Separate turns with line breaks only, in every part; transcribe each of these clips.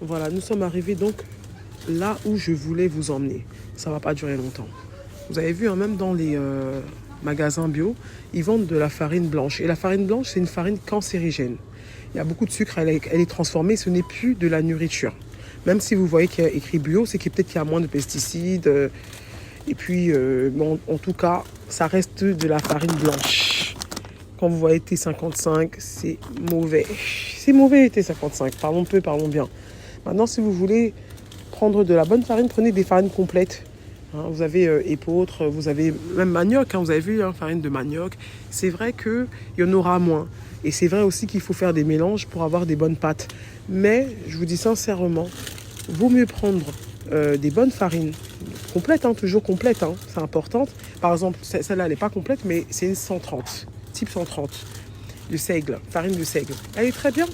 Voilà, nous sommes arrivés donc là où je voulais vous emmener. Ça va pas durer longtemps. Vous avez vu, hein, même dans les magasins bio, ils vendent de la farine blanche. Et la farine blanche, c'est une farine cancérigène. Il y a beaucoup de sucre, elle est transformée, ce n'est plus de la nourriture. Même si vous voyez qu'il y a écrit bio, c'est qu'il peut-être qu'il y a moins de pesticides. Et puis, bon, en tout cas, ça reste de la farine blanche. Quand vous voyez T55, c'est mauvais. C'est mauvais T55, parlons peu, parlons bien. Maintenant, si vous voulez prendre de la bonne farine, prenez des farines complètes. Hein, vous avez épeautre, vous avez même manioc, hein, vous avez vu, hein, farine de manioc. C'est vrai qu'il y en aura moins. Et c'est vrai aussi qu'il faut faire des mélanges pour avoir des bonnes pâtes. Mais, je vous dis sincèrement, vaut mieux prendre des bonnes farines complètes, hein, toujours complètes, hein, c'est important. Par exemple, celle-là, elle n'est pas complète, mais c'est une 130, type 130, de seigle, farine de seigle. Elle est très bien,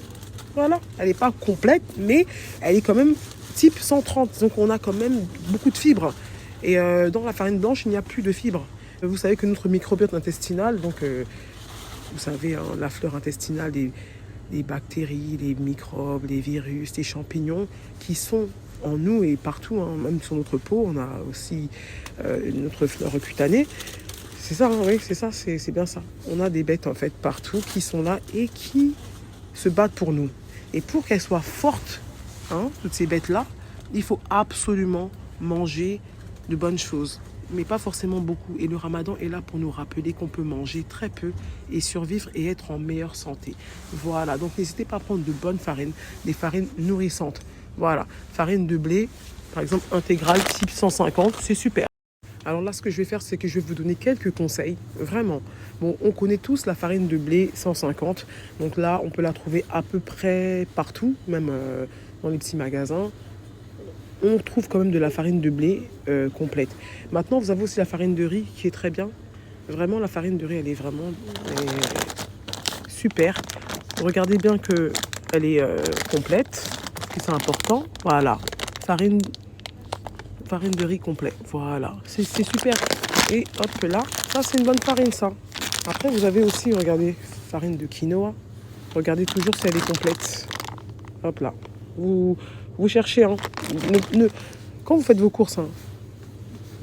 voilà. Elle n'est pas complète, mais elle est quand même type 130. Donc, on a quand même beaucoup de fibres. Et dans la farine blanche, il n'y a plus de fibres. Vous savez que notre microbiote intestinal, donc vous savez, hein, la flore intestinale, les bactéries, les microbes, les virus, les champignons qui sont en nous et partout, hein, même sur notre peau, on a aussi notre flore cutanée. C'est ça, hein, oui, c'est ça, c'est bien ça. On a des bêtes en fait partout qui sont là et qui se battent pour nous. Et pour qu'elles soient fortes, hein, toutes ces bêtes-là, il faut absolument manger de bonnes choses, mais pas forcément beaucoup. Et le ramadan est là pour nous rappeler qu'on peut manger très peu et survivre et être en meilleure santé. Voilà, donc n'hésitez pas à prendre de bonnes farines, des farines nourrissantes. Voilà, farine de blé, par exemple intégrale, type 150, c'est super. Alors là, ce que je vais faire, c'est que je vais vous donner quelques conseils, vraiment. Bon, on connaît tous la farine de blé 150, donc là, on peut la trouver à peu près partout, même dans les petits magasins. On trouve quand même de la farine de blé complète. Maintenant, vous avez aussi la farine de riz qui est très bien. Vraiment, la farine de riz, elle est vraiment super. Regardez bien qu'elle est complète, parce que c'est important. Voilà, farine de riz complet. Voilà, c'est super. Et hop là, ça c'est une bonne farine ça. Après, vous avez aussi, regardez, farine de quinoa. Regardez toujours si elle est complète. Hop là. Vous cherchez, hein. Quand vous faites vos courses, hein,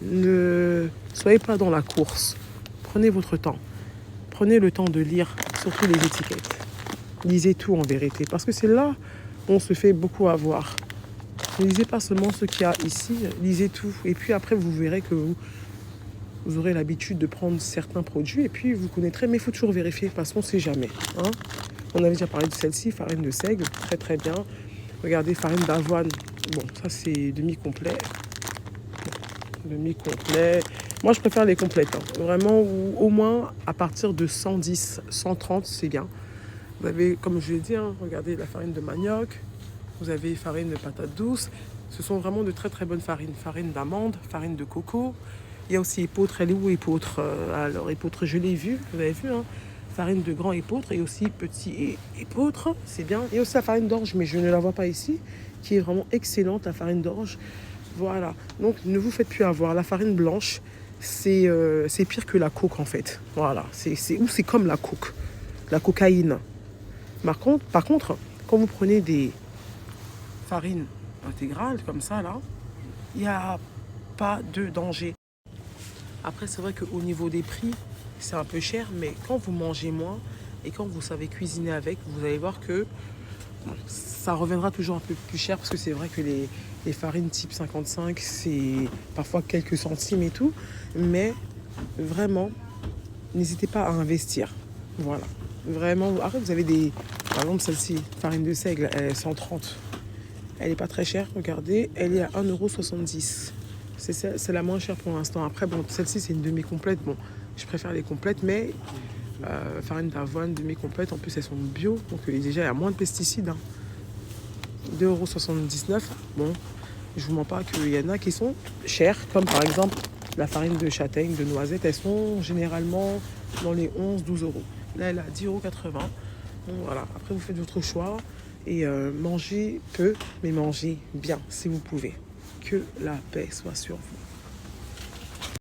ne soyez pas dans la course. Prenez votre temps. Prenez le temps de lire surtout les étiquettes. Lisez tout en vérité, parce que c'est là où on se fait beaucoup avoir. Ne lisez pas seulement ce qu'il y a ici, lisez tout. Et puis après, vous verrez que vous aurez l'habitude de prendre certains produits et puis vous connaîtrez, mais il faut toujours vérifier parce qu'on ne sait jamais. Hein. On avait déjà parlé de celle-ci, farine de seigle, très très bien. Regardez, farine d'avoine, bon, ça c'est demi-complet. Demi-complet. Moi, je préfère les complètes. Hein. Vraiment, ou au moins à partir de 110, 130, c'est bien. Vous avez, comme je l'ai dit, hein, regardez la farine de manioc. Vous avez farine de patate douce. Ce sont vraiment de très très bonnes farines. Farine d'amande, farine de coco. Il y a aussi épeautre. Elle est où épeautre? Alors, épeautre, je l'ai vu. Vous avez vu, hein? Farine de grand épeautre et aussi petit épeautre. C'est bien. Il y a aussi la farine d'orge, mais je ne la vois pas ici, qui est vraiment excellente, la farine d'orge. Voilà. Donc, ne vous faites plus avoir. La farine blanche, c'est pire que la coke, en fait. Voilà. C'est comme la coke. La cocaïne. Par contre, quand vous prenez des farines intégrales comme ça, là, il n'y a pas de danger. Après, c'est vrai qu'au niveau des prix, c'est un peu cher, mais quand vous mangez moins et quand vous savez cuisiner avec, vous allez voir que bon, ça reviendra toujours un peu plus cher parce que c'est vrai que les farines type 55, c'est parfois quelques centimes et tout, mais vraiment, n'hésitez pas à investir. Voilà. Vraiment, après, vous avez des... Par exemple, celle-ci, farine de seigle, elle est 130. Elle n'est pas très chère, regardez, elle est à 1,70 €. C'est la moins chère pour l'instant. Après, bon, celle-ci, c'est une demi-complète. Bon, je préfère les complètes, mais farine d'avoine, demi-complète, en plus, elles sont bio. Donc, déjà, il y a moins de pesticides. Hein. 2,79 €. Bon, je vous mens pas qu'il y en a qui sont chères, comme par exemple la farine de châtaigne, de noisette. Elles sont généralement dans les 11-12 €. Là, elle est à 10,80 €. Bon, voilà. Après, vous faites votre choix. Et mangez peu, mais mangez bien si vous pouvez. Que la paix soit sur vous.